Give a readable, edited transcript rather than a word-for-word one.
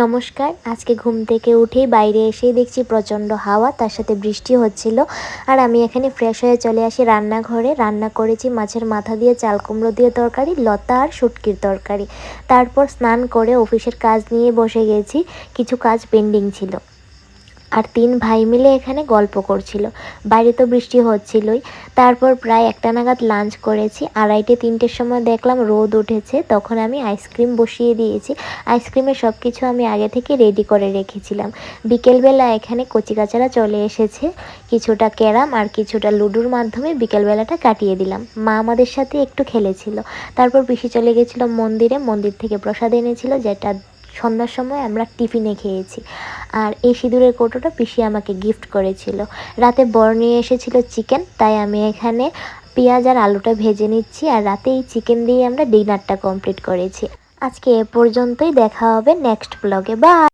নমস্কার। আজকে ঘুম থেকে উঠেই বাইরে এসেই দেখছি প্রচণ্ড হাওয়া, তার সাথে বৃষ্টি হচ্ছিল। আর আমি এখানে ফ্রেশ হয়ে চলে আসি রান্নাঘরে। রান্না করেছি মাছের মাথা দিয়ে চাল কুমড়ো দিয়ে তরকারি, লতা আর শুটকির তরকারি। তারপর স্নান করে অফিসের কাজ নিয়ে বসে গেছি, কিছু কাজ পেন্ডিং ছিল। আর 3 ভাই মিলে এখানে গল্প করছিল। বাইরে তো বৃষ্টি হচ্ছিলই। তারপর প্রায় 1টা নাগাদ লাঞ্চ করেছি। 2:30-3টের সময় দেখলাম রোদ উঠেছে, তখন আমি আইসক্রিম বসিয়ে দিয়েছি। আইসক্রিমের সব কিছু আমি আগে থেকে রেডি করে রেখেছিলাম। বিকেলবেলা এখানে কচিকাচারা চলে এসেছে, কিছুটা ক্যারাম আর কিছুটা লুডোর মাধ্যমে বিকেলবেলাটা কাটিয়ে দিলাম। মা আমাদের সাথে একটু খেলেছিল। তারপর পিসি চলে গেছিলো মন্দিরে, মন্দির থেকে প্রসাদ এনেছিল, যেটা সন্ধ্যার সময় আমরা টিফিনে খেয়েছি। আর এই সিঁদুরের কৌটোটা পিসি আমাকে গিফট করেছিল। রাতে বর নিয়ে এসেছিল চিকেন, তাই আমি এখানে পেঁয়াজ আর আলুটা ভেজে নিচ্ছি। আর রাতে এই চিকেন দিয়ে আমরা ডিনারটা কমপ্লিট করেছি। আজকে এ পর্যন্তই, দেখা হবে নেক্সট ব্লগে। বাই।